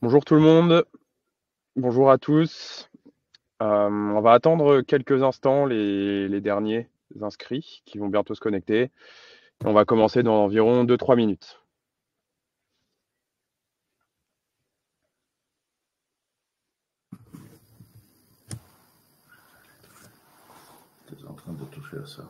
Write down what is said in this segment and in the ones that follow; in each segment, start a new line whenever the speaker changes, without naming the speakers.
Bonjour tout le monde, bonjour à tous. On va attendre quelques instants les derniers inscrits qui vont bientôt se connecter. On va commencer dans environ 2-3 minutes.
Tu es en train de toucher à ça.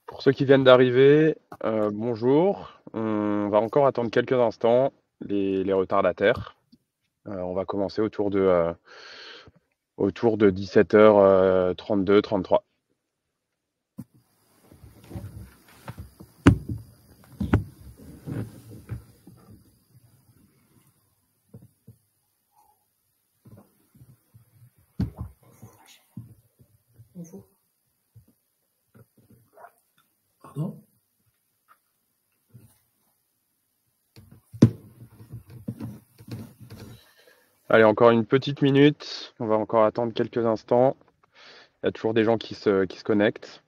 Pour ceux qui viennent d'arriver, bonjour. On va encore attendre quelques instants les retardataires. On va commencer autour de 17h32, 33.
Pardon?
Allez, encore une petite minute. On va encore attendre quelques instants. Il y a toujours des gens qui se connectent.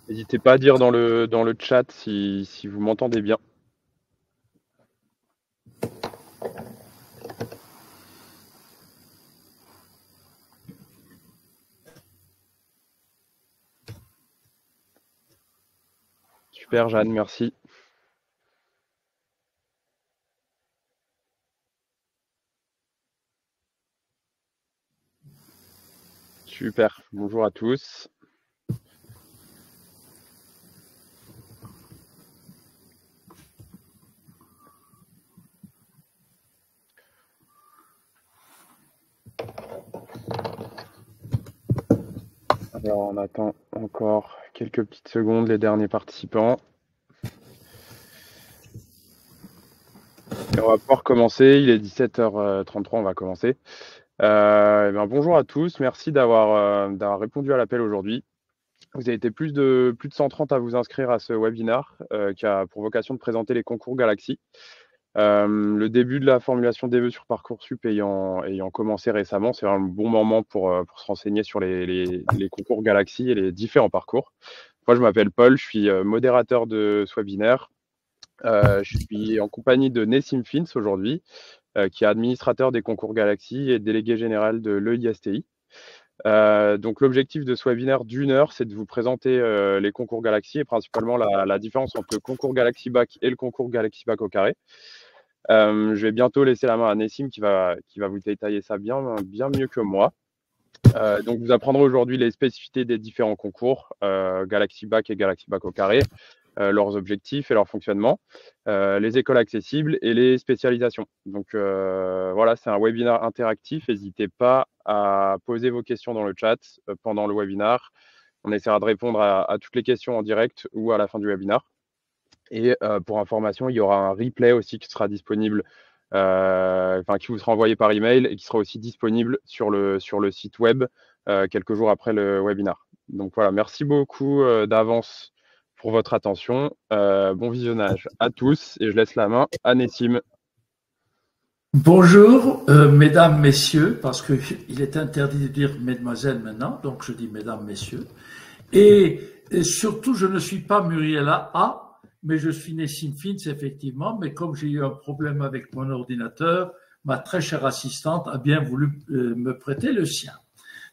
N'hésitez pas à dire dans le chat si vous m'entendez bien. Super Jeanne, merci. Super, bonjour à tous. Alors on attend encore quelques petites secondes les derniers participants. Et on va pouvoir commencer, il est 17h33, on va commencer. Bonjour à tous, merci d'avoir répondu à l'appel aujourd'hui. Vous avez été plus de 130 à vous inscrire à ce webinar qui a pour vocation de présenter les concours Galaxy. Le début de la formulation des vœux sur Parcoursup ayant commencé récemment, c'est un bon moment pour se renseigner sur les concours Galaxy et les différents parcours. Moi, je m'appelle Paul, je suis modérateur de ce webinaire. Je suis en compagnie de Nessim Fins aujourd'hui, qui est administrateur des concours Galaxy et délégué général de l'EISTI. Donc l'objectif de ce webinaire d'une heure, c'est de vous présenter les concours Galaxy et principalement la différence entre le concours Galaxy Bac et le concours Galaxy Bac au carré. Je vais bientôt laisser la main à Nessim qui va vous détailler ça bien mieux que moi. Donc vous apprendrez aujourd'hui les spécificités des différents concours, Galaxy Bac et Galaxy Bac au carré, leurs objectifs et leur fonctionnement, les écoles accessibles et les spécialisations. Donc voilà, c'est un webinaire interactif. N'hésitez pas à poser vos questions dans le chat pendant le webinaire. On essaiera de répondre à toutes les questions en direct ou à la fin du webinaire. Et pour information, il y aura un replay aussi qui sera disponible, qui vous sera envoyé par email et qui sera aussi disponible sur le site web quelques jours après le webinaire. Donc voilà, merci beaucoup d'avance pour votre attention. Bon visionnage à tous et je laisse la main à Nessim.
Bonjour, mesdames, messieurs, parce qu'il est interdit de dire mesdemoiselles maintenant, donc je dis mesdames, messieurs. Et surtout, je ne suis pas Muriela A, mais je suis Nessim Fins, effectivement, mais comme j'ai eu un problème avec mon ordinateur, ma très chère assistante a bien voulu me prêter le sien.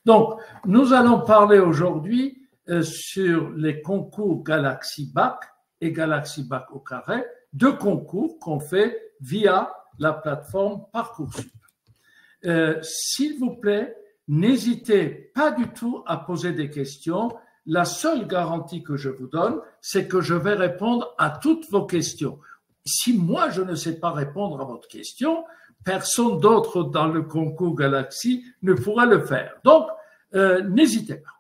Donc, nous allons parler aujourd'hui sur les concours Galaxy Bac et Galaxy Bac au carré, deux concours qu'on fait via la plateforme Parcoursup. S'il vous plaît, n'hésitez pas du tout à poser des questions. La seule garantie que je vous donne, c'est que je vais répondre à toutes vos questions. si moi je ne sais pas répondre à votre question, personne d'autre dans le concours Galaxy ne pourra le faire. Donc, n'hésitez pas.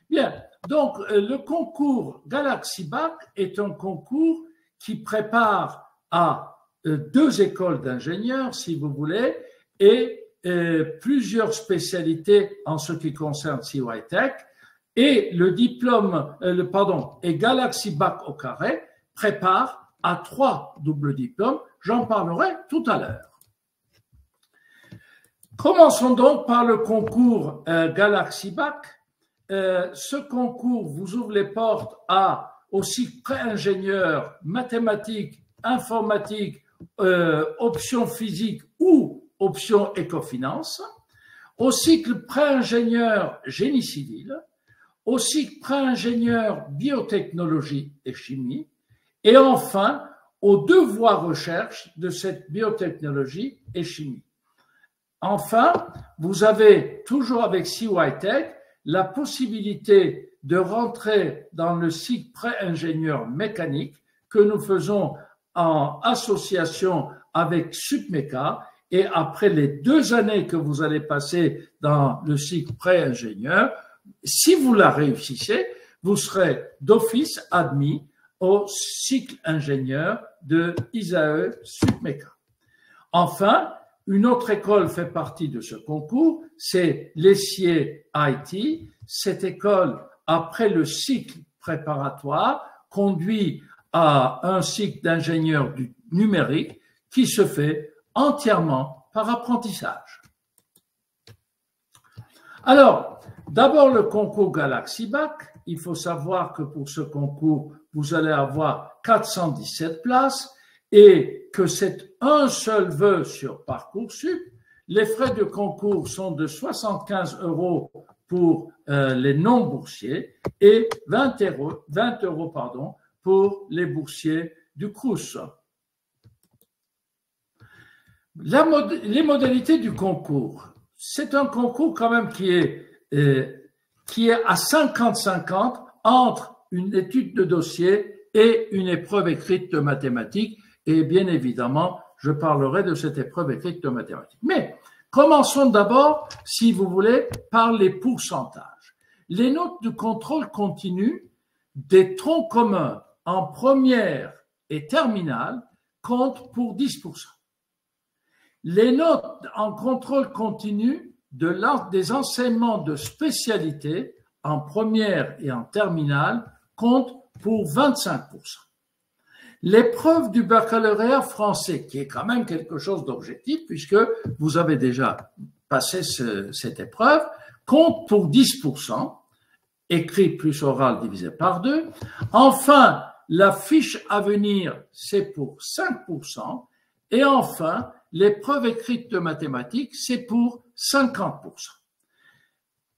Bien, donc le concours Galaxy Bac est un concours qui prépare à 2 écoles d'ingénieurs, si vous voulez, et plusieurs spécialités en ce qui concerne CYTech. Et le diplôme, et Galaxy Bac au carré prépare à 3 doubles diplômes. J'en parlerai tout à l'heure. Commençons donc par le concours Galaxy Bac. Ce concours vous ouvre les portes au cycle pré-ingénieur, mathématiques, informatique, option physique ou option écofinance, au cycle pré-ingénieur génie civil, au cycle pré-ingénieur biotechnologie et chimie, et enfin aux 2 voies recherche de cette biotechnologie et chimie. Enfin, vous avez toujours avec CYTech la possibilité de rentrer dans le cycle pré-ingénieur mécanique que nous faisons en association avec Supmeca, et après les 2 années que vous allez passer dans le cycle pré-ingénieur, si vous la réussissez, vous serez d'office admis au cycle ingénieur de ISAE Supmeca. Enfin, une autre école fait partie de ce concours, c'est l'ESSIer IT. Cette école, après le cycle préparatoire, conduit à un cycle d'ingénieur du numérique qui se fait entièrement par apprentissage. Alors, d'abord le concours Galaxy Bac. Il faut savoir que pour ce concours, vous allez avoir 417 places et que c'est un seul vœu sur Parcoursup. Les frais de concours sont de 75 € pour les non-boursiers et 20 € pour les boursiers du Crous. Les modalités du concours. C'est un concours quand même qui est à 50-50 entre une étude de dossier et une épreuve écrite de mathématiques. Et bien évidemment, je parlerai de cette épreuve écrite de mathématiques. Mais commençons d'abord, si vous voulez, par les pourcentages. Les notes de contrôle continu des troncs communs en première et terminale comptent pour 10%. Les notes en contrôle continu des enseignements de spécialité en première et en terminale comptent pour 25%. L'épreuve du baccalauréat français, qui est quand même quelque chose d'objectif puisque vous avez déjà passé cette épreuve, compte pour 10%, écrit plus oral divisé par 2. Enfin, la fiche à venir, c'est pour 5%. Et enfin, l'épreuve écrite de mathématiques, c'est pour 50%.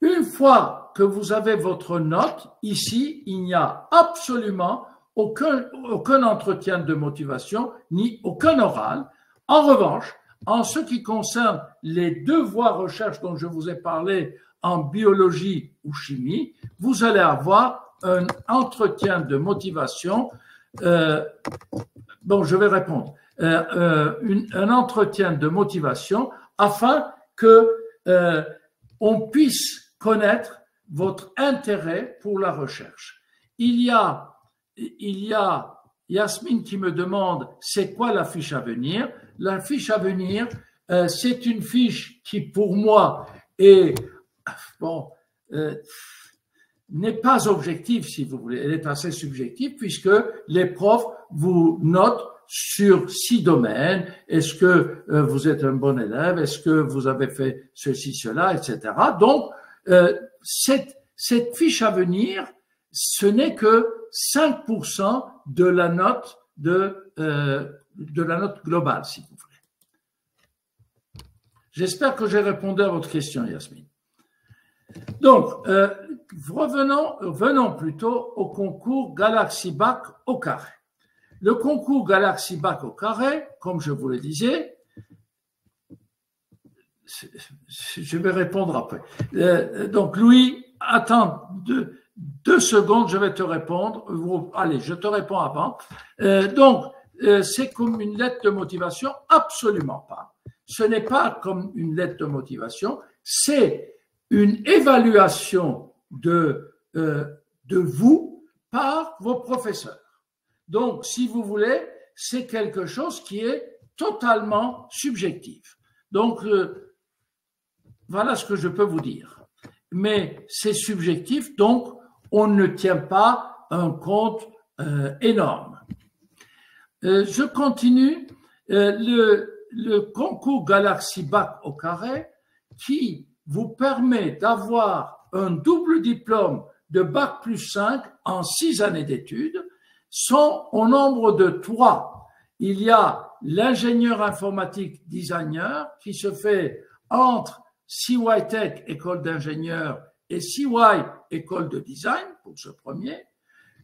Une fois que vous avez votre note, ici, il n'y a absolument aucun entretien de motivation, ni aucun oral. En revanche, en ce qui concerne les 2 voies recherche dont je vous ai parlé en biologie ou chimie, vous allez avoir un entretien de motivation. Je vais répondre. Un entretien de motivation afin que on puisse connaître votre intérêt pour la recherche. Il y a Yasmine qui me demande c'est quoi la fiche à venir. La fiche à venir, c'est une fiche qui pour moi n'est pas objective si vous voulez. Elle est assez subjective puisque les profs vous notent sur 6 domaines. Est-ce que vous êtes un bon élève? Est-ce que vous avez fait ceci, cela, etc. Donc, cette fiche à venir, ce n'est que 5% de la note de la note globale, si vous voulez. J'espère que j'ai répondu à votre question, Yasmine. Donc, venons plutôt au concours Galaxy Bac au carré. Le concours Galaxy Bac au carré, comme je vous le disais, je vais répondre après. Donc, Louis, attends 2 secondes, je vais te répondre. Allez, je te réponds avant. Donc, c'est comme une lettre de motivation? Absolument pas. Ce n'est pas comme une lettre de motivation, c'est une évaluation de vous par vos professeurs. Donc, si vous voulez, c'est quelque chose qui est totalement subjectif. Donc, voilà ce que je peux vous dire. Mais c'est subjectif, donc on ne tient pas un compte énorme. Je continue. Le concours Galaxy Bac au carré qui vous permet d'avoir un double diplôme de Bac plus 5 en 6 années d'études sont au nombre de 3. Il y a l'ingénieur informatique designer qui se fait entre CY Tech, école d'ingénieur, et CY, école de design, pour ce premier.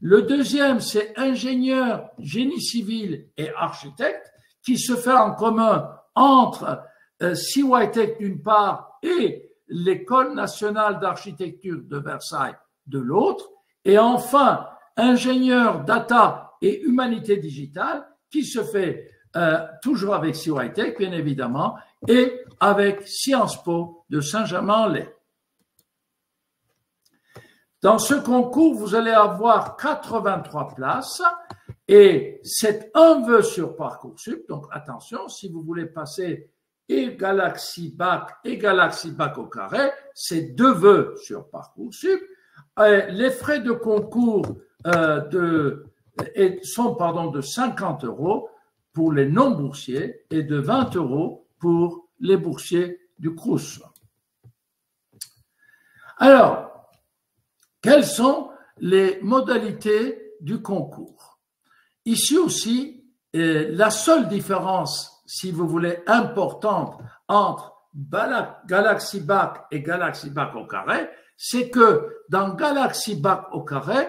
Le deuxième, c'est ingénieur génie civil et architecte, qui se fait en commun entre CY Tech d'une part et l'École nationale d'architecture de Versailles de l'autre. Et enfin, ingénieur data et humanité digitale, qui se fait toujours avec CY Tech, bien évidemment, et avec Sciences Po de Saint-Germain-en-Laye. Dans ce concours, vous allez avoir 83 places et c'est un vœu sur Parcoursup. Donc attention, si vous voulez passer et Galaxy Bac au carré, c'est 2 vœux sur Parcoursup. Les frais de concours sont de 50 € pour les non-boursiers et de 20 € pour les boursiers du Crous. Alors, quelles sont les modalités du concours? Ici aussi, la seule différence, si vous voulez, importante entre Galaxy Bac et Galaxy Bac au carré, c'est que dans Galaxy Bac au carré,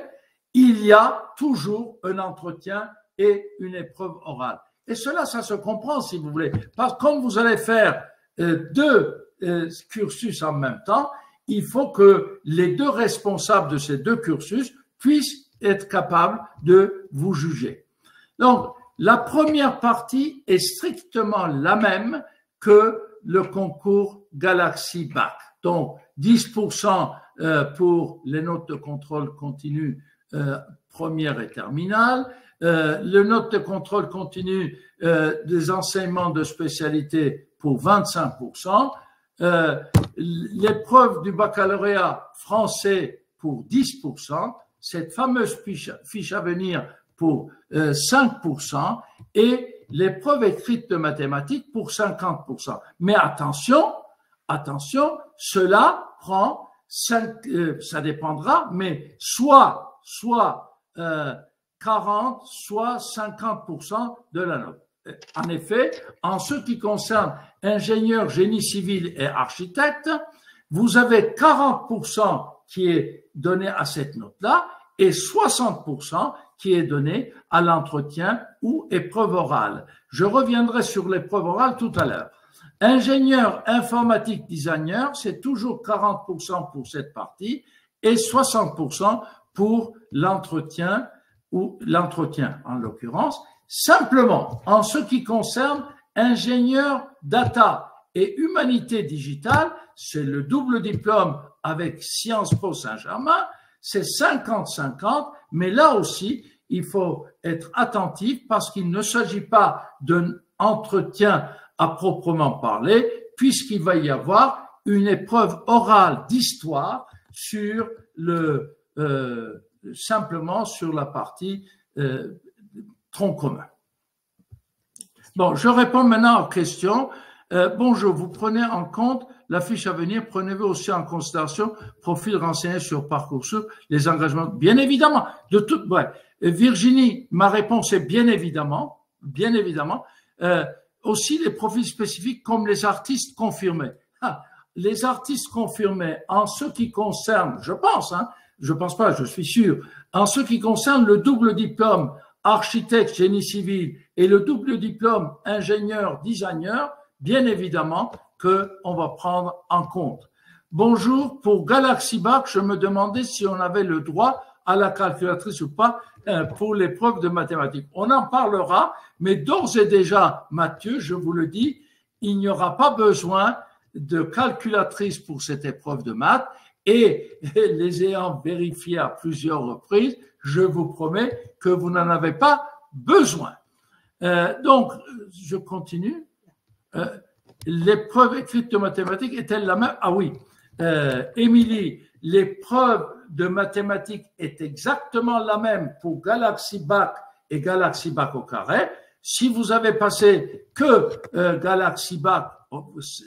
il y a toujours un entretien et une épreuve orale. Et cela, ça se comprend, si vous voulez. Parce que comme vous allez faire 2 cursus en même temps, il faut que les 2 responsables de ces 2 cursus puissent être capables de vous juger. Donc, la première partie est strictement la même que le concours Galaxy Bac. Donc, 10% pour les notes de contrôle continu première et terminale, le note de contrôle continu des enseignements de spécialité pour 25%, l'épreuve du baccalauréat français pour 10%, cette fameuse fiche à venir pour 5% et l'épreuve écrite de mathématiques pour 50%. Mais attention, cela prend 5, ça dépendra, mais soit 40, soit 50% de la note. En effet, en ce qui concerne ingénieur, génie civil et architecte, vous avez 40% qui est donné à cette note-là et 60% qui est donné à l'entretien ou épreuve orale. Je reviendrai sur l'épreuve orale tout à l'heure. Ingénieur informatique designer, c'est toujours 40% pour cette partie et 60% pour l'entretien ou l'entretien en l'occurrence. Simplement, en ce qui concerne ingénieur data et humanité digitale, c'est le double diplôme avec Sciences Po Saint-Germain, c'est 50-50, mais là aussi, il faut être attentif parce qu'il ne s'agit pas d'un entretien à proprement parler, puisqu'il va y avoir une épreuve orale d'histoire sur simplement sur la partie tronc commun. Bon, je réponds maintenant aux questions. Bonjour, vous prenez en compte la fiche à venir, prenez-vous aussi en considération profil renseigné sur Parcoursup, les engagements? Bien évidemment, Virginie, ma réponse est bien évidemment. Aussi les profils spécifiques comme les artistes confirmés. Les artistes confirmés en ce qui concerne, je pense pas, je suis sûr, en ce qui concerne le double diplôme architecte, génie civil et le double diplôme ingénieur, designer, bien évidemment qu'on va prendre en compte. Bonjour, pour Galaxy Bac, je me demandais si on avait le droit à la calculatrice ou pas pour l'épreuve de mathématiques. On en parlera, mais d'ores et déjà, Mathieu, je vous le dis, il n'y aura pas besoin de calculatrice pour cette épreuve de maths et les ayant vérifié à plusieurs reprises, je vous promets que vous n'en avez pas besoin. Donc, je continue. L'épreuve écrite de mathématiques est-elle la même? Ah oui, Émilie, l'épreuve de mathématiques est exactement la même pour Galaxy Bac et Galaxy Bac au carré. Si vous avez passé que Galaxy Bac,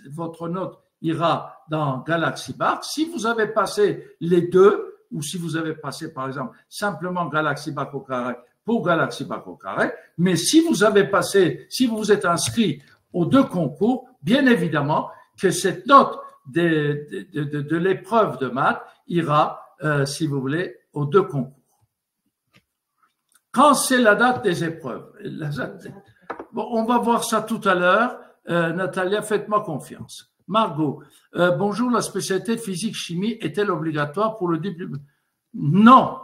votre note ira dans Galaxy Bac. Si vous avez passé les deux, ou si vous avez passé par exemple simplement Galaxy Bac au carré pour Galaxy Bac au carré, mais si vous avez passé, si vous vous êtes inscrit aux deux concours, bien évidemment que cette note de l'épreuve de maths ira, si vous voulez, aux deux concours. Quand c'est la date des épreuves? Bon, on va voir ça tout à l'heure. Natalia, faites-moi confiance. Margot, bonjour, la spécialité physique-chimie est-elle obligatoire pour le diplôme? Non,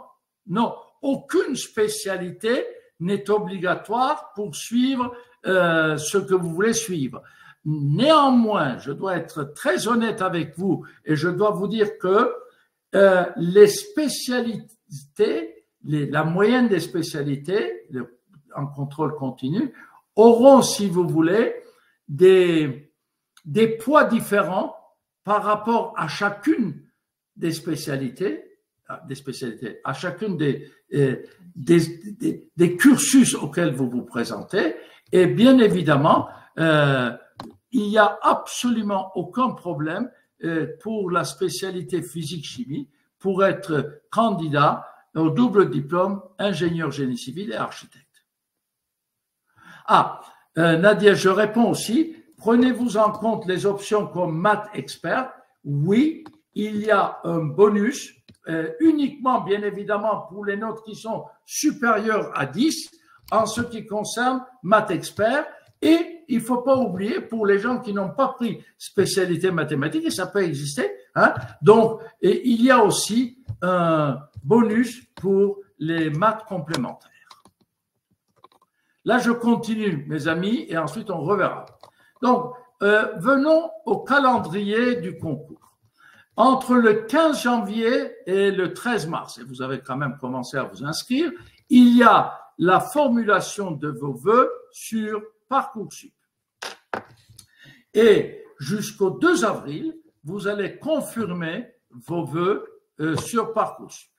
non, aucune spécialité n'est obligatoire pour suivre ce que vous voulez suivre. Néanmoins, je dois être très honnête avec vous et je dois vous dire que les spécialités, la moyenne des spécialités en contrôle continu auront, si vous voulez, des poids différents par rapport à chacune des spécialités, à chacune des cursus auxquels vous vous présentez. Et bien évidemment, il n'y a absolument aucun problème pour la spécialité physique-chimie pour être candidat au double diplôme ingénieur génie civil et architecte. Nadia, je réponds aussi. Prenez-vous en compte les options comme maths expert? Oui, il y a un bonus uniquement, bien évidemment, pour les notes qui sont supérieures à 10 en ce qui concerne maths expert. Et il ne faut pas oublier pour les gens qui n'ont pas pris spécialité mathématiques, et ça peut exister, hein. Donc, il y a aussi un bonus pour les maths complémentaires. Là, je continue, mes amis, et ensuite on reverra. Donc, venons au calendrier du concours. Entre le 15 janvier et le 13 mars, et vous avez quand même commencé à vous inscrire, il y a la formulation de vos vœux sur Parcoursup. Et jusqu'au 2 avril, vous allez confirmer vos vœux sur Parcoursup.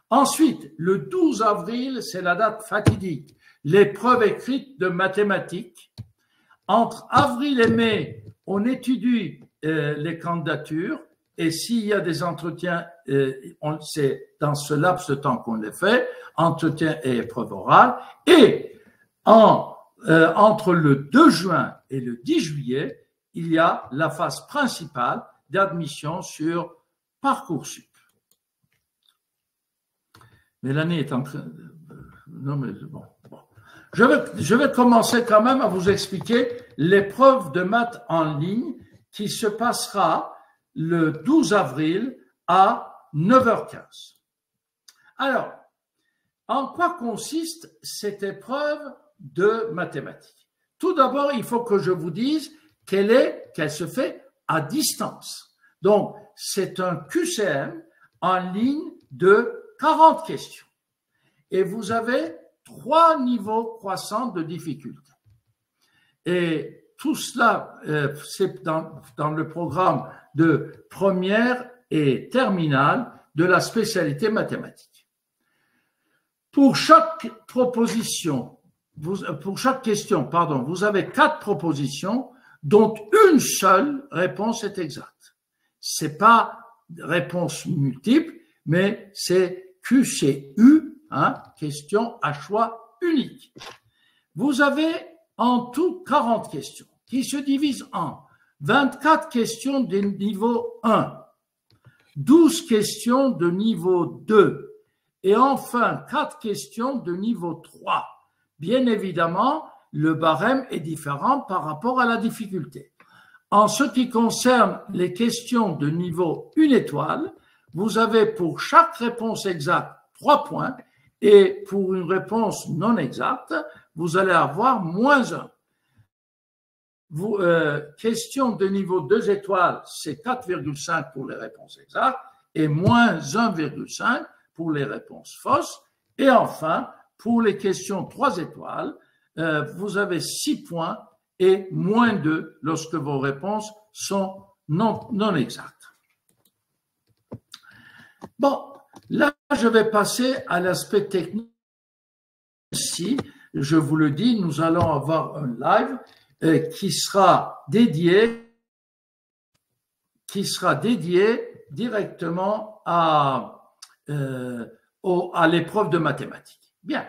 Ensuite, le 12 avril, c'est la date fatidique, l'épreuve écrite de mathématiques. Entre avril et mai, on étudie les candidatures et s'il y a des entretiens, c'est dans ce laps de temps qu'on les fait, entretien et épreuve orale. Et entre le 2 juin et le 10 juillet, il y a la phase principale d'admission sur Parcoursup. Mélanie est en train de... Non, mais bon. Je vais commencer quand même à vous expliquer l'épreuve de maths en ligne qui se passera le 12 avril à 9h15. Alors, en quoi consiste cette épreuve de mathématiques? Tout d'abord, il faut que je vous dise qu'elle se fait à distance. Donc, c'est un QCM en ligne de 40 questions. Et vous avez 3 niveaux croissants de difficulté. Et tout cela, c'est dans le programme de première et terminale de la spécialité mathématique. Pour chaque proposition, pour chaque question, pardon, vous avez 4 propositions dont une seule réponse est exacte. C'est pas réponse multiple, mais c'est QCU, hein, question à choix unique. Vous avez en tout 40 questions qui se divisent en 24 questions de niveau 1, 12 questions de niveau 2 et enfin 4 questions de niveau 3. Bien évidemment, le barème est différent par rapport à la difficulté. En ce qui concerne les questions de niveau 1 étoile, vous avez pour chaque réponse exacte 3 points. Et pour une réponse non exacte, vous allez avoir -1. Question de niveau 2 étoiles, c'est 4,5 pour les réponses exactes et -1,5 pour les réponses fausses. Et enfin, pour les questions 3 étoiles, vous avez 6 points et -2 lorsque vos réponses sont non exactes. Bon, là, je vais passer à l'aspect technique. Ici, je vous le dis, nous allons avoir un live qui sera dédié directement à l'épreuve de mathématiques. Bien.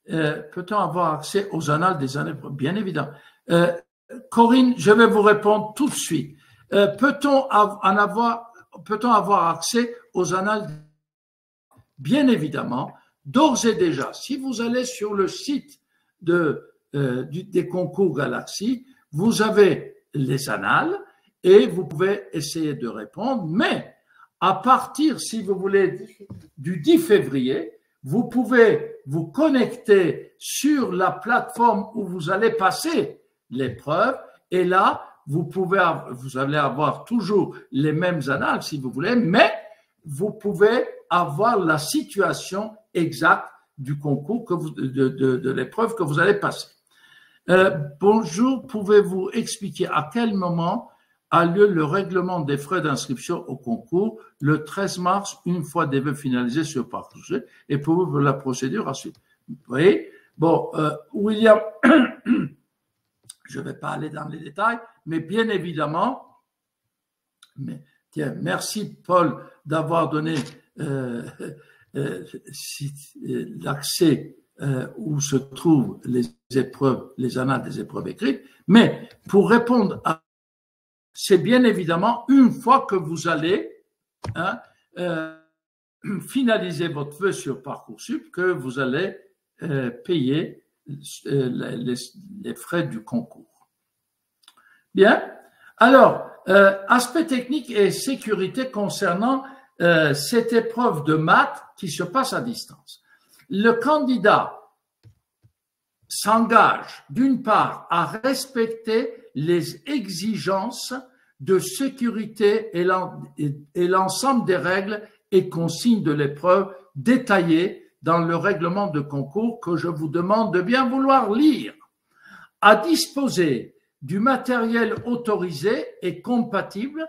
Peut-on avoir accès aux annales des années? Bien évidemment. Corinne, je vais vous répondre tout de suite. Peut-on avoir accès aux annales? Bien évidemment. D'ores et déjà, si vous allez sur le site des concours Galaxy, vous avez les annales et vous pouvez essayer de répondre, mais à partir, si vous voulez, du 10 février, vous pouvez vous connecter sur la plateforme où vous allez passer l'épreuve et là, vous allez avoir toujours les mêmes annales si vous voulez, mais vous pouvez avoir la situation exacte du concours de l'épreuve que vous allez passer. Bonjour, pouvez-vous expliquer à quel moment a lieu le règlement des frais d'inscription au concours le 13 mars, une fois des vœux finalisés sur Parcoursup, et pouvez-vous la procédure à suivre? Vous voyez? Bon, William, je ne vais pas aller dans les détails, mais bien évidemment, merci Paul d'avoir donné l'accès où se trouvent les épreuves, les annales des épreuves écrites, mais pour répondre à c'est bien évidemment une fois que vous allez finaliser votre vœu sur Parcoursup que vous allez payer les frais du concours. Bien. Alors, aspect technique et sécurité concernant cette épreuve de maths qui se passe à distance. Le candidat s'engage d'une part à respecter les exigences de sécurité et l'ensemble des règles et consignes de l'épreuve détaillées dans le règlement de concours que je vous demande de bien vouloir lire, à disposer du matériel autorisé et compatible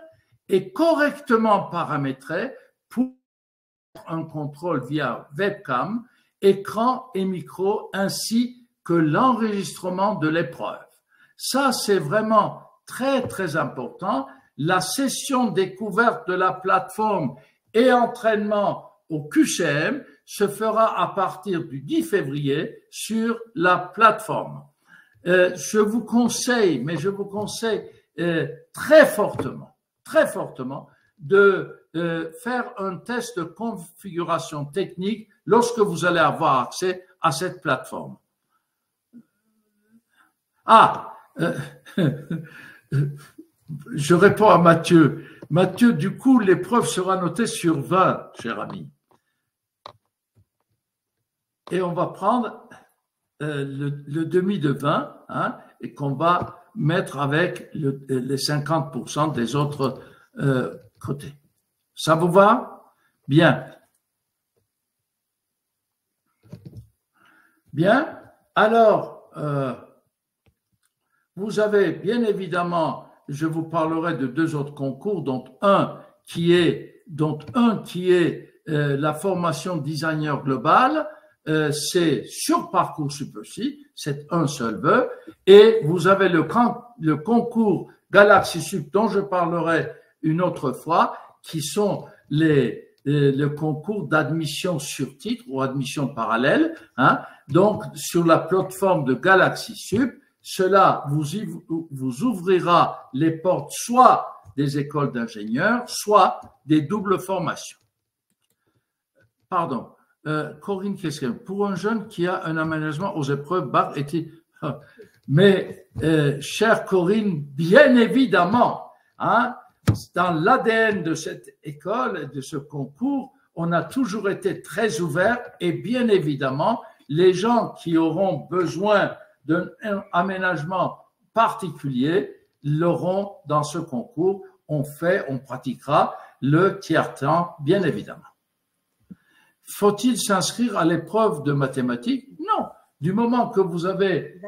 et correctement paramétré pour un contrôle via webcam, écran et micro, ainsi que l'enregistrement de l'épreuve. Ça, c'est vraiment très, très important. La session découverte de la plateforme et entraînement au QCM se fera à partir du 10 février sur la plateforme. Je vous conseille très fortement de faire un test de configuration technique lorsque vous allez avoir accès à cette plateforme. Je réponds à Mathieu. Mathieu, du coup, l'épreuve sera notée sur 20, cher ami. Et on va prendre le demi de 20 et qu'on va mettre avec les 50% des autres côtés. Ça vous va? Bien. Bien. Alors, vous avez bien évidemment, je vous parlerai de 2 autres concours, dont un qui est la formation designer global. C'est sur Parcoursup aussi, c'est un seul vœu. Et vous avez le concours Galaxy Sup dont je parlerai une autre fois, qui sont le concours d'admission sur titre ou admission parallèle. Donc, sur la plateforme de Galaxy Sup, cela vous ouvrira les portes soit des écoles d'ingénieurs, soit des doubles formations. Pardon. Corinne, qu'est-ce que pour un jeune qui a un aménagement aux épreuves bac était, mais chère Corinne, bien évidemment, dans l'ADN de cette école, de ce concours, on a toujours été très ouvert et bien évidemment, les gens qui auront besoin d'un aménagement particulier l'auront dans ce concours. On pratiquera le tiers-temps, bien évidemment. Faut-il s'inscrire à l'épreuve de mathématiques? Non. Du moment que vous avez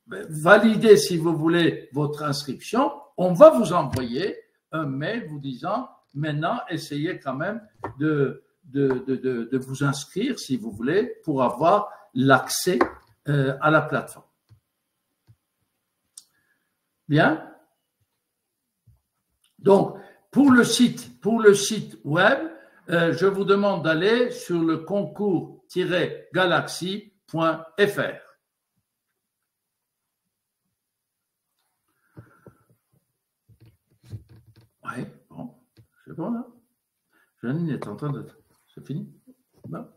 validé, si vous voulez, votre inscription, on va vous envoyer un mail vous disant maintenant, essayez quand même de vous inscrire, si vous voulez, pour avoir l'accès à la plateforme. Bien. Donc, pour le site web, je vous demande d'aller sur le concours-galaxie.fr. Oui, bon, c'est bon là. Janine est en train de... C'est fini? Bon.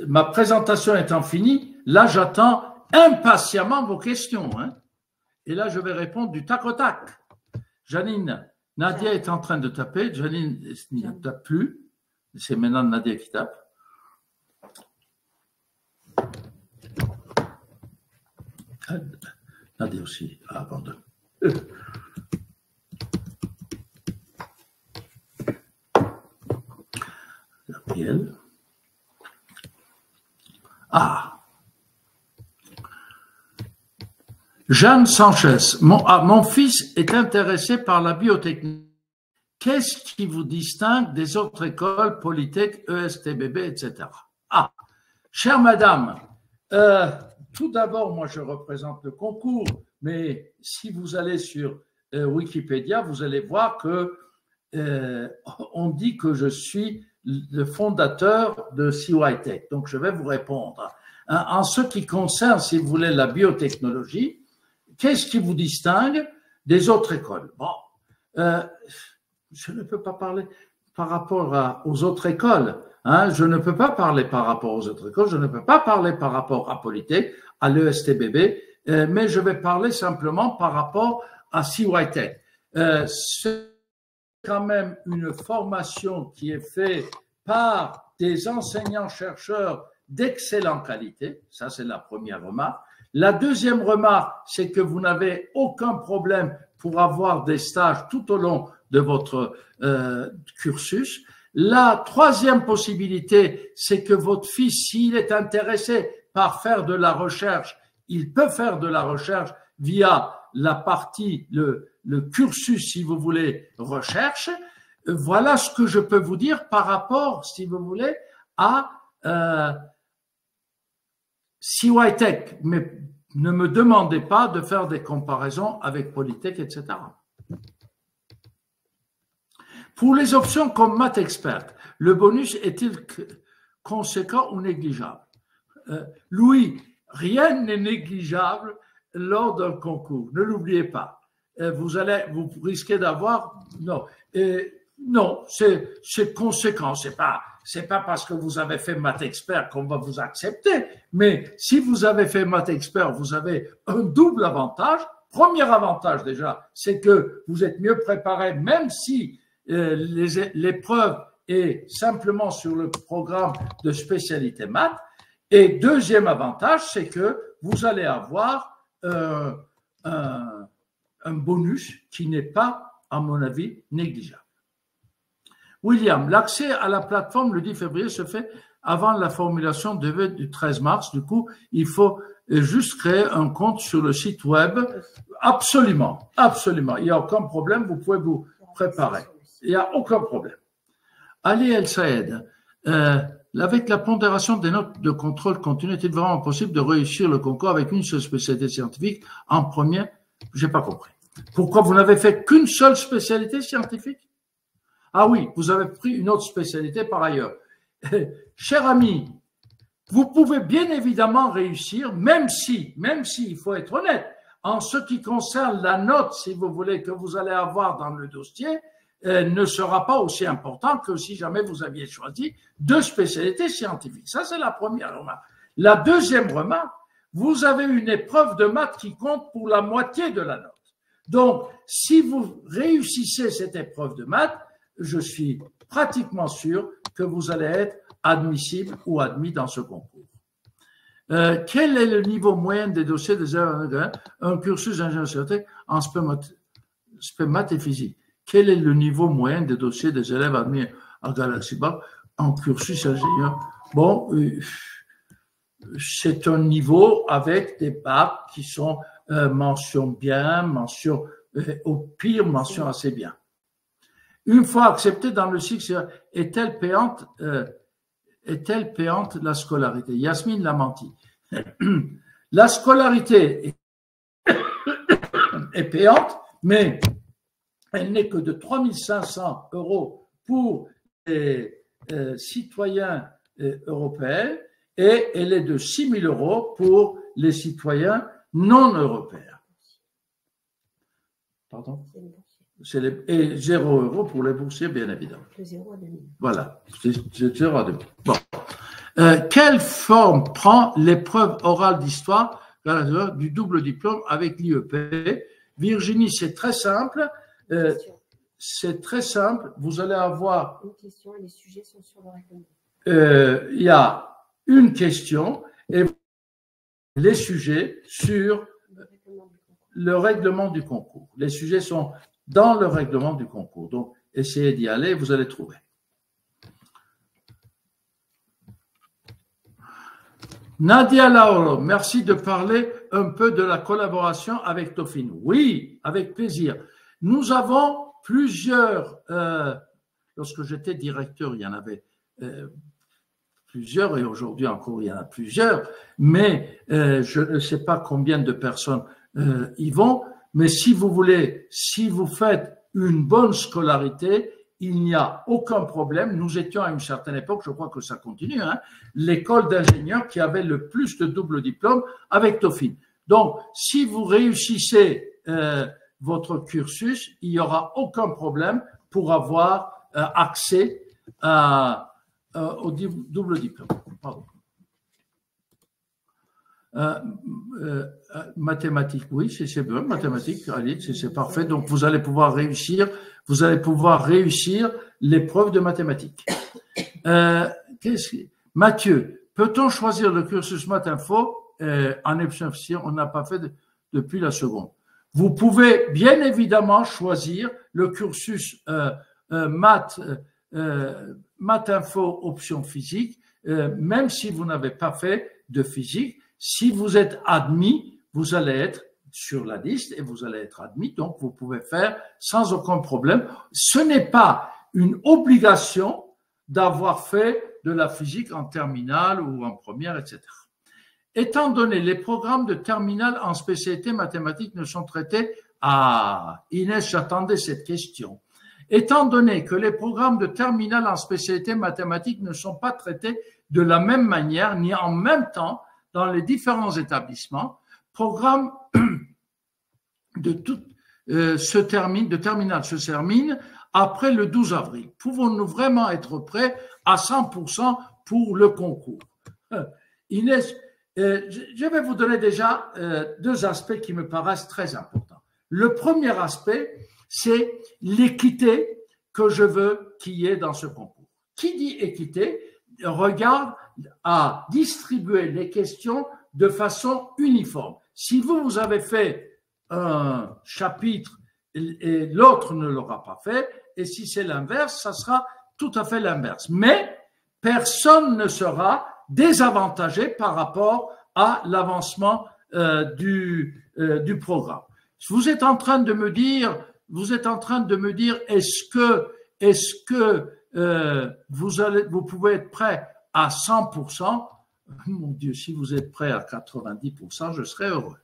Ma présentation étant finie, là j'attends impatiemment vos questions. Hein. Et là je vais répondre du tac au tac. Janine, Nadia est en train de taper. Janine ne tape plus. C'est maintenant Nadia qui tape. Nadia aussi abandonne. Gabriel. Ah. Jeanne Sanchez. Mon fils est intéressé par la biotechnologie. Qu'est-ce qui vous distingue des autres écoles, Polytech, ESTBB, etc. Ah, chère madame, tout d'abord, moi je représente le concours, mais si vous allez sur Wikipédia, vous allez voir que on dit que je suis le fondateur de CYTech. Donc je vais vous répondre. En ce qui concerne, si vous voulez, la biotechnologie, qu'est-ce qui vous distingue des autres écoles? Bon, je ne peux pas parler par rapport aux autres écoles. Hein, je ne peux pas parler par rapport aux autres écoles. Je ne peux pas parler par rapport à Polytech, à l'ESTBB, mais je vais parler simplement par rapport à CYTech. C'est quand même une formation qui est faite par des enseignants-chercheurs d'excellente qualité. Ça, c'est la première remarque. La deuxième remarque, c'est que vous n'avez aucun problème pour avoir des stages tout au long de votre cursus. La troisième possibilité, c'est que votre fils, s'il est intéressé par faire de la recherche, il peut faire de la recherche via la partie, le cursus, si vous voulez, recherche. Voilà ce que je peux vous dire par rapport, si vous voulez, à CYTech. Mais ne me demandez pas de faire des comparaisons avec Polytech, etc. Pour les options comme Math Expert, le bonus est-il conséquent ou négligeable? Louis, rien n'est négligeable lors d'un concours. Ne l'oubliez pas. Vous risquez d'avoir... Non, non, c'est conséquent. C'est pas parce que vous avez fait Math Expert qu'on va vous accepter. Mais si vous avez fait Math Expert, vous avez un double avantage. Premier avantage déjà, c'est que vous êtes mieux préparé, même si l'épreuve est simplement sur le programme de spécialité maths. Et deuxième avantage, c'est que vous allez avoir un bonus qui n'est pas, à mon avis, négligeable. William, l'accès à la plateforme le 10 février se fait avant la formulation de vœux du 13 mars. Du coup, il faut juste créer un compte sur le site web. Absolument, absolument. Il n'y a aucun problème. Vous pouvez vous préparer. Il n'y a aucun problème. Ali El Saed, avec la pondération des notes de contrôle continu, est-il vraiment possible de réussir le concours avec une seule spécialité scientifique en premier? J'ai pas compris. Pourquoi vous n'avez fait qu'une seule spécialité scientifique? Ah oui, vous avez pris une autre spécialité par ailleurs. Cher ami, vous pouvez bien évidemment réussir, même si, il faut être honnête, en ce qui concerne la note, si vous voulez, que vous allez avoir dans le dossier, ne sera pas aussi important que si jamais vous aviez choisi deux spécialités scientifiques. Ça, c'est la première remarque. La deuxième remarque, vous avez une épreuve de maths qui compte pour la moitié de la note. Donc, si vous réussissez cette épreuve de maths, je suis pratiquement sûr que vous allez être admissible ou admis dans ce concours. Quel est le niveau moyen des dossiers des élèves un cursus d'ingénieur sécurité en spé maths et physique? Quel est le niveau moyen des dossiers des élèves admis à Galaxy Bar en cursus ingénieur? Bon, c'est un niveau avec des bacs qui sont mention bien, mention au pire, mention assez bien. Une fois acceptée dans le cycle, est-elle payante la scolarité? Yasmine l'a menti. La scolarité est payante, mais elle n'est que de 3 500 € pour les citoyens européens et elle est de 6 000 € pour les citoyens non européens. Pardon? Et 0 € pour les boursiers, bien évidemment.
De 0 à 2000.
Voilà, c'est 0 à 2000. Bon. Quelle forme prend l'épreuve orale d'histoire du double diplôme avec l'IEP? Virginie, c'est très simple. C'est très simple. Vous allez avoir.
Une question et les sujets sont sur le règlement.
Il y a une question et les sujets sur le règlement du concours. Les sujets sont dans le règlement du concours. Donc, essayez d'y aller, vous allez trouver. Nadia Lauro, merci de parler un peu de la collaboration avec Tofin. Oui, avec plaisir. Nous avons plusieurs, lorsque j'étais directeur, il y en avait plusieurs et aujourd'hui encore il y en a plusieurs, mais je ne sais pas combien de personnes y vont, mais si vous voulez, si vous faites une bonne scolarité, il n'y a aucun problème. Nous étions à une certaine époque, je crois que ça continue, hein, l'école d'ingénieurs qui avait le plus de double diplôme avec Tofin. Donc, si vous réussissez votre cursus, il n'y aura aucun problème pour avoir accès au double diplôme. Pardon. Mathématiques, oui, c'est bon, mathématiques, allez, c'est parfait. Donc, vous allez pouvoir réussir l'épreuve de mathématiques. Mathieu, peut-on choisir le cursus Math Info en option officielle? On n'a pas fait depuis la seconde. Vous pouvez bien évidemment choisir le cursus Math Info option physique, même si vous n'avez pas fait de physique. Si vous êtes admis, vous allez être sur la liste et vous allez être admis, donc vous pouvez faire sans aucun problème. Ce n'est pas une obligation d'avoir fait de la physique en terminale ou en première, etc. Étant donné les programmes de terminale en spécialité mathématiques ne sont traités, Inès, j'attendais cette question. Étant donné que les programmes de terminale en spécialité mathématiques ne sont pas traités de la même manière ni en même temps dans les différents établissements, programme de terminale se termine après le 12 avril. Pouvons-nous vraiment être prêts à 100% pour le concours? Inès, je vais vous donner déjà deux aspects qui me paraissent très importants. Le premier aspect, c'est l'équité que je veux qu'il y ait dans ce concours. Qui dit équité regarde à distribuer les questions de façon uniforme. Si vous avez fait un chapitre et l'autre ne l'aura pas fait, et si c'est l'inverse, ça sera tout à fait l'inverse. Mais personne ne sera désavantagé par rapport à l'avancement du programme. Vous êtes en train de me dire, est-ce que vous pouvez être prêt à 100%? Mon Dieu, si vous êtes prêt à 90%, je serai heureux.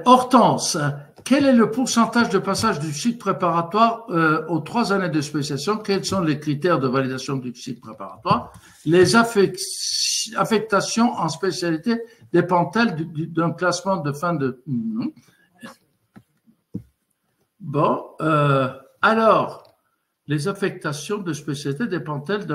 Hortense, quel est le pourcentage de passage du cycle préparatoire aux 3 années de spécialisation? Quels sont les critères de validation du cycle préparatoire? Les affectations en spécialité dépendent-elles d'un classement de fin de... Bon, alors, les affectations de spécialité dépendent-elles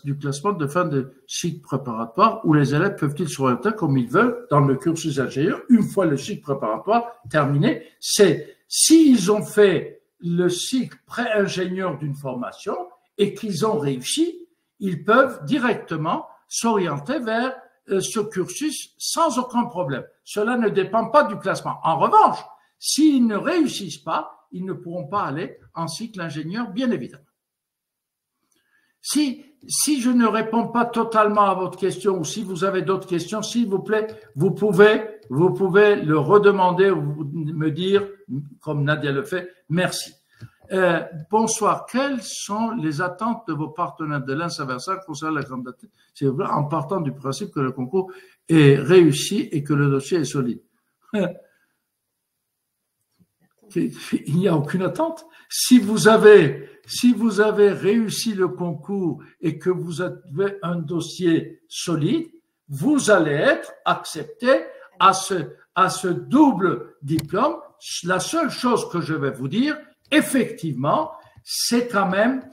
du classement de fin de cycle préparatoire où les élèves peuvent-ils s'orienter comme ils veulent dans le cursus ingénieur une fois le cycle préparatoire terminé? C'est s'ils ont fait le cycle pré-ingénieur d'une formation et qu'ils ont réussi, ils peuvent directement s'orienter vers ce cursus sans aucun problème. Cela ne dépend pas du classement. En revanche, s'ils ne réussissent pas, ils ne pourront pas aller en cycle ingénieur, bien évidemment. Si je ne réponds pas totalement à votre question ou si vous avez d'autres questions, s'il vous plaît, vous pouvez le redemander ou me dire, comme Nadia le fait, merci. Bonsoir. Quelles sont les attentes de vos partenaires de l'INSA Versailles concernant la candidature, en partant du principe que le concours est réussi et que le dossier est solide? Il n'y a aucune attente. Si vous avez réussi le concours et que vous avez un dossier solide, vous allez être accepté à ce double diplôme. La seule chose que je vais vous dire, effectivement, c'est quand même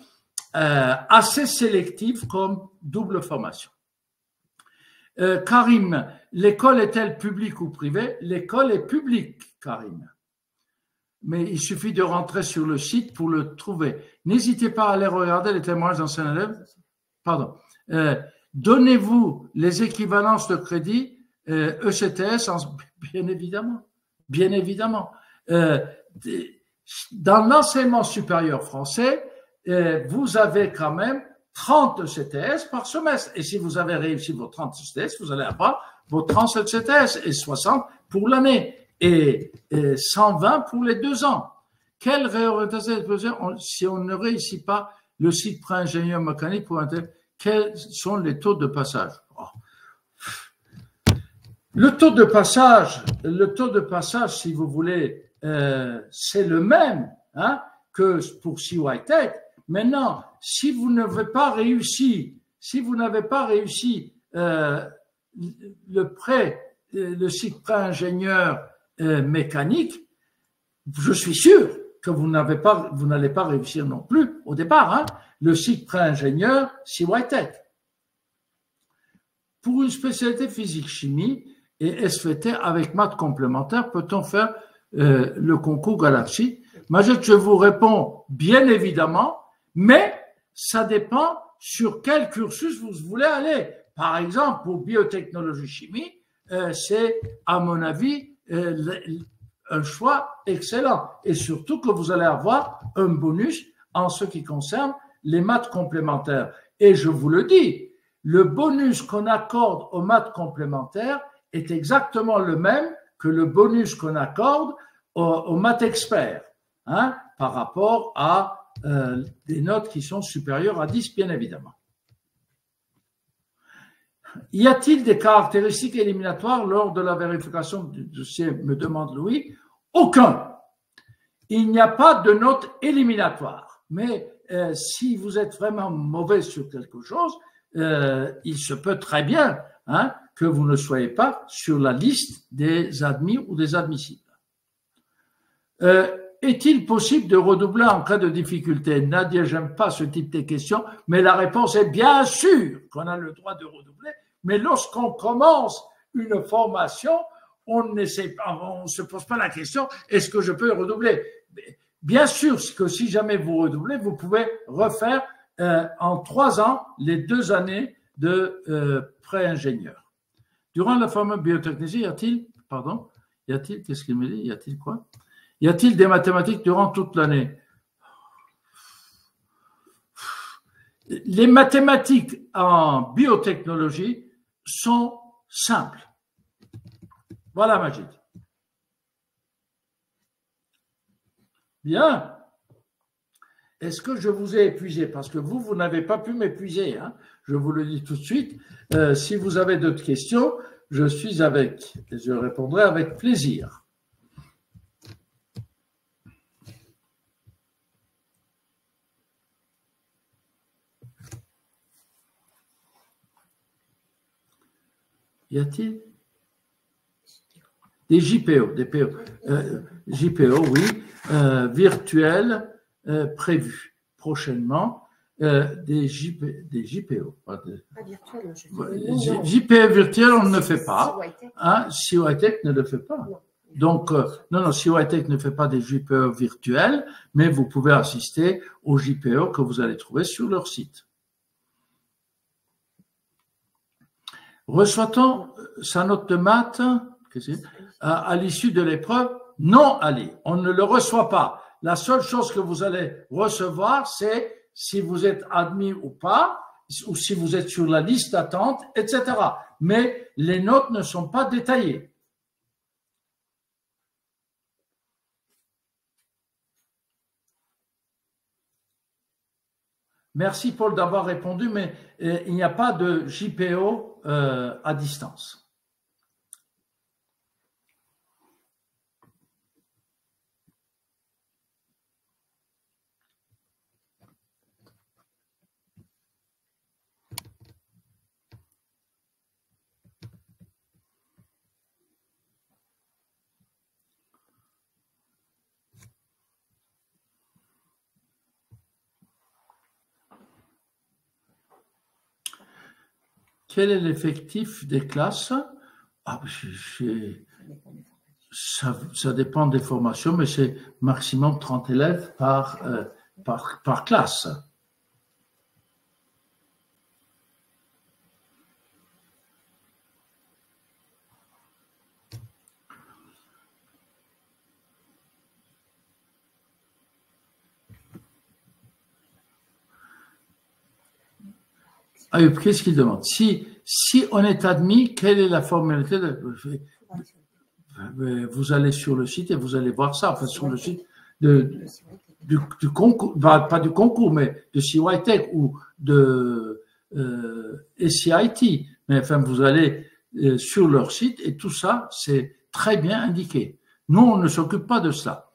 assez sélectif comme double formation. Karim, l'école est-elle publique ou privée? L'école est publique, Karim. Mais il suffit de rentrer sur le site pour le trouver. N'hésitez pas à aller regarder les témoignages d'anciens élèves. Pardon. Donnez-vous les équivalences de crédit ECTS, bien évidemment. Bien évidemment. Dans l'enseignement supérieur français, vous avez quand même 30 ECTS par semestre. Et si vous avez réussi vos 30 ECTS, vous allez avoir vos 30 ECTS et 60 pour l'année. Et 120 pour les 2 ans. Quelle réorientation si on ne réussit pas le cycle pré-ingénieur mécanique pour quels sont les taux de passage? Le taux de passage, si vous voulez, c'est le même que pour CYTech. Maintenant, si vous n'avez pas réussi le cycle pré-ingénieur mécanique, je suis sûr que vous n'allez pas réussir non plus au départ, le cycle pré-ingénieur CYTech. Pour une spécialité physique-chimie et SVT avec maths complémentaires, peut-on faire le concours Galaxy? Majid, je vous réponds bien évidemment, mais ça dépend sur quel cursus vous voulez aller. Par exemple, pour biotechnologie-chimie, c'est, à mon avis, un choix excellent. Et surtout que vous allez avoir un bonus en ce qui concerne les maths complémentaires. Et je vous le dis, le bonus qu'on accorde aux maths complémentaires est exactement le même que le bonus qu'on accorde aux maths experts, par rapport à des notes qui sont supérieures à 10, bien évidemment. Y a-t-il des caractéristiques éliminatoires lors de la vérification du dossier, me demande Louis? Aucun. Il n'y a pas de note éliminatoire. Mais si vous êtes vraiment mauvais sur quelque chose, il se peut très bien que vous ne soyez pas sur la liste des admis ou des admissibles. Est-il possible de redoubler en cas de difficulté? Nadia, j'aime pas ce type de questions, mais la réponse est bien sûr qu'on a le droit de redoubler. Mais lorsqu'on commence une formation, on ne se pose pas la question, est-ce que je peux redoubler? Bien sûr que si jamais vous redoublez, vous pouvez refaire en 3 ans les 2 années de pré-ingénieur. Durant la formation biotechnologie, qu'est-ce qu'il me dit? Y a-t-il quoi? Y a-t-il des mathématiques durant toute l'année? Les mathématiques en biotechnologie sont simples. Voilà, Majid. Bien. Est-ce que je vous ai épuisé? Parce que vous n'avez pas pu m'épuiser. Je vous le dis tout de suite. Si vous avez d'autres questions, je répondrai avec plaisir. Y a-t-il des JPO, JPO, oui, virtuels prévus prochainement, des JPO.
Pas virtuel,
JPO virtuel, on ne le fait pas. CYTech ne le fait pas.
Non,
Donc, non, CYTech ne fait pas des JPE virtuels, mais vous pouvez assister aux JPE que vous allez trouver sur leur site. Reçoit-on sa note de maths à l'issue de l'épreuve? Non, Ali, on ne le reçoit pas. La seule chose que vous allez recevoir, c'est si vous êtes admis ou pas, ou si vous êtes sur la liste d'attente, etc. Mais les notes ne sont pas détaillées. Merci Paul d'avoir répondu, mais il n'y a pas de JPO à distance. Quel est l'effectif des classes? Ça dépend des formations, mais c'est maximum 30 élèves par classe. Qu'est-ce qu'il demande? Si on est admis, quelle est la formalité vous allez sur le site et vous allez voir ça, enfin, sur le site du concours, pas du concours, mais de CYTech ou de SCIT. Mais enfin, vous allez sur leur site et tout ça, c'est très bien indiqué. Nous, on ne s'occupe pas de ça.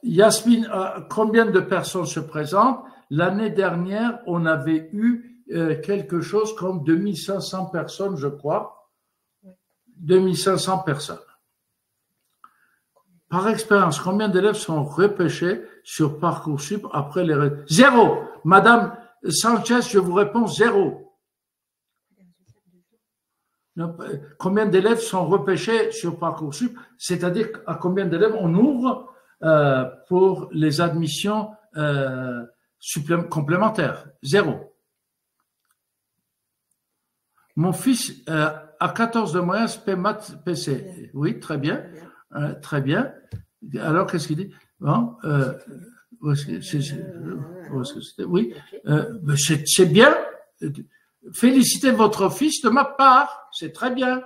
Yasmine, combien de personnes se présentent? L'année dernière, on avait eu quelque chose comme 2500 personnes, je crois. 2500 personnes. Par expérience, combien d'élèves sont repêchés sur Parcoursup après les... Zéro. Madame Sanchez, je vous réponds zéro. Combien d'élèves sont repêchés sur Parcoursup? C'est-à-dire à combien d'élèves on ouvre pour les admissions complémentaires? Zéro. Mon fils a 14 de moyenne, SP maths PC. Oui, très bien. Très bien. Alors, qu'est-ce qu'il dit? Bon, oui, c'est bien. Félicitez votre fils de ma part. C'est très bien.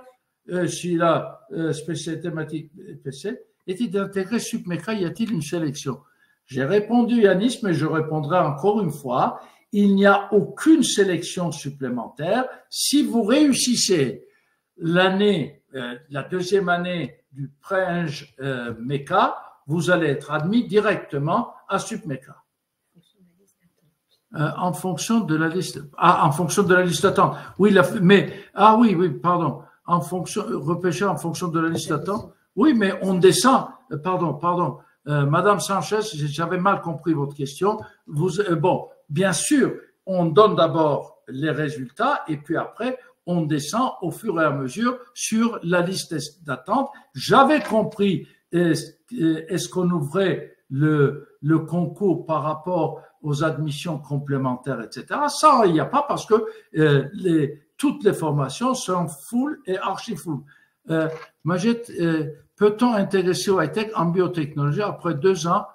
S'il a spécialité mathématiques PC, est-il intégré SupMeca? Y a-t-il une sélection? J'ai répondu, Yanis, mais je répondrai encore une fois. Il n'y a aucune sélection supplémentaire. Si vous réussissez l'année, la deuxième année du pré-ing MECA, vous allez être admis directement à SupMeca. En fonction de la liste. En fonction de la liste d'attente. Oui, oui, pardon. Repêché en fonction de la liste d'attente. Oui, mais on descend. Pardon. Madame Sanchez, j'avais mal compris votre question. Bon, bien sûr, on donne d'abord les résultats et puis après, on descend au fur et à mesure sur la liste d'attente. J'avais compris, est-ce qu'on ouvrait le concours par rapport aux admissions complémentaires, etc. Ça, il n'y a pas parce que toutes les formations sont full et archi-full. Majid, peut-on intégrer CYTech en biotechnologie après 2 ans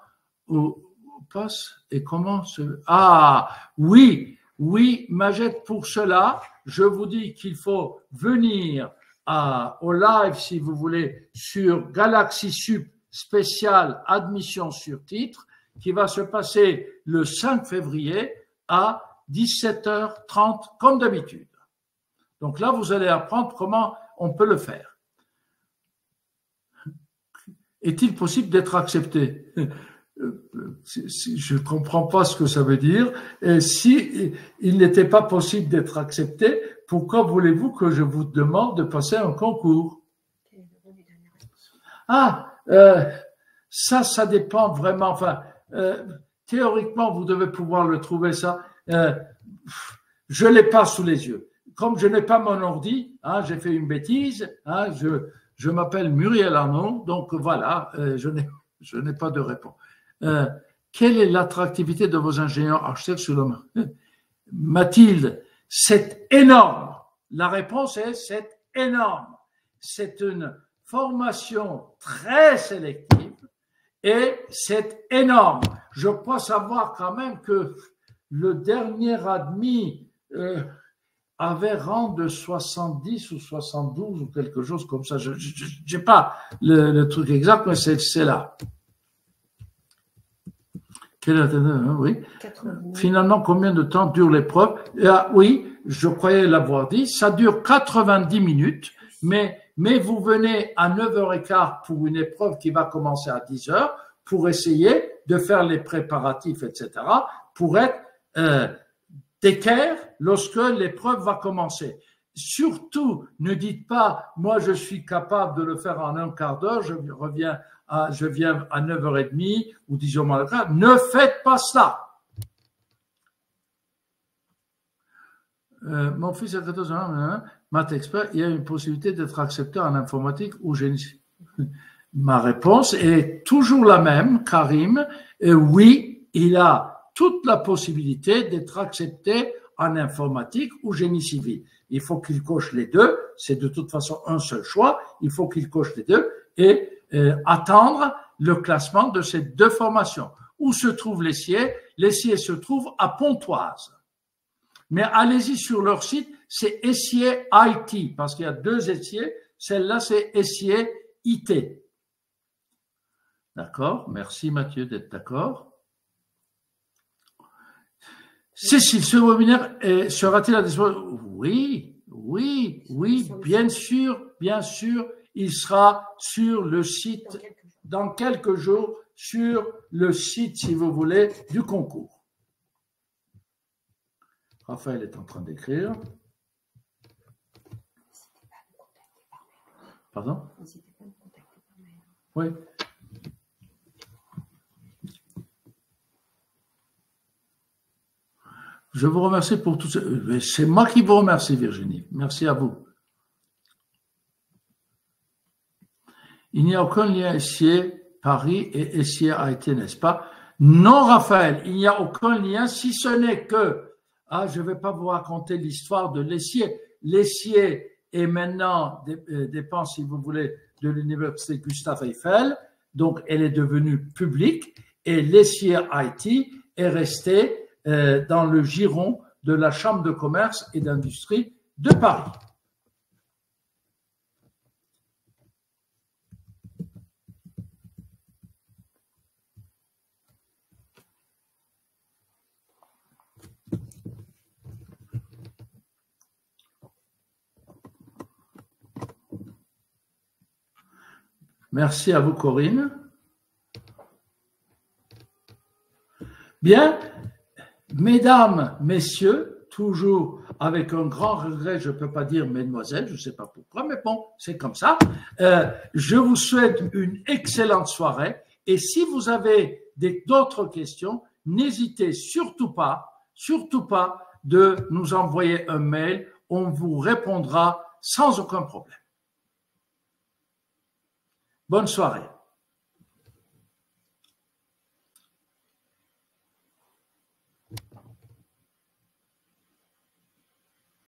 au passe et comment oui, Majid, pour cela, je vous dis qu'il faut venir au live, si vous voulez, sur Galaxy Sup spécial admission sur titre, qui va se passer le 5 février à 17h30, comme d'habitude. Donc là, vous allez apprendre comment on peut le faire. Est-il possible d'être accepté? Je ne comprends pas ce que ça veut dire. Et si il n'était pas possible d'être accepté, pourquoi voulez-vous que je vous demande de passer un concours? Ça dépend vraiment. Enfin, théoriquement, vous devez pouvoir le trouver ça. Je l'ai pas sous les yeux. comme je n'ai pas mon ordi, hein, j'ai fait une bêtise, hein, je m'appelle Muriel Arnaud, donc voilà, je n'ai pas de réponse. Quelle est l'attractivité de vos ingénieurs architectes sur le marché? Mathilde, c'est énorme. La réponse est c'est énorme. C'est une formation très sélective et c'est énorme. Je crois savoir quand même que le dernier admis avait rang de 70 ou 72 ou quelque chose comme ça. Je n'ai pas le truc exact, mais c'est là. Oui. Finalement, combien de temps dure l'épreuve? Oui, je croyais l'avoir dit. Ça dure 90 minutes, mais vous venez à 9h15 pour une épreuve qui va commencer à 10h pour essayer de faire les préparatifs, etc., pour être d'équerre lorsque l'épreuve va commencer. Surtout, ne dites pas, moi je suis capable de le faire en un quart d'heure, je viens à 9h30 ou 10h. Ne faites pas ça. Mon fils a 14 ans, maths expert, il y a une possibilité d'être accepté en informatique ou génie. Ma réponse est toujours la même, Karim. Oui, il a toute la possibilité d'être accepté en informatique ou génie civil. Il faut qu'il coche les deux. C'est de toute façon un seul choix. Il faut qu'il coche les deux et attendre le classement de ces deux formations. Où se trouve l'Essier? L'Essier se trouve à Pontoise. Mais allez-y sur leur site, c'est Essier IT, parce qu'il y a deux Essiers. Celle-là, c'est Essier IT. D'accord? Merci Mathieu d'être d'accord. Cécile, ce webinaire sera-t-il à disposition? Oui, bien sûr, il sera sur le site dans quelques jours, sur le site, si vous voulez, du concours. Raphaël est en train d'écrire. Pardon? Oui. Je vous remercie pour tout ça. C'est moi qui vous remercie, Virginie. Merci à vous. Il n'y a aucun lien Essier Paris et Essier IT, n'est-ce pas? Non, Raphaël, il n'y a aucun lien, si ce n'est que, je ne vais pas vous raconter l'histoire de l'Essier. L'Essier est maintenant dépend, si vous voulez, de l'université Gustave Eiffel, donc elle est devenue publique, et l'Essier IT est resté dans le giron de la Chambre de commerce et d'industrie de Paris. Merci à vous, Corinne. Bien. Mesdames, messieurs, toujours avec un grand regret, je ne peux pas dire mesdemoiselles, je ne sais pas pourquoi, mais bon, c'est comme ça. Je vous souhaite une excellente soirée et si vous avez d'autres questions, n'hésitez surtout pas de nous envoyer un mail, on vous répondra sans aucun problème. Bonne soirée.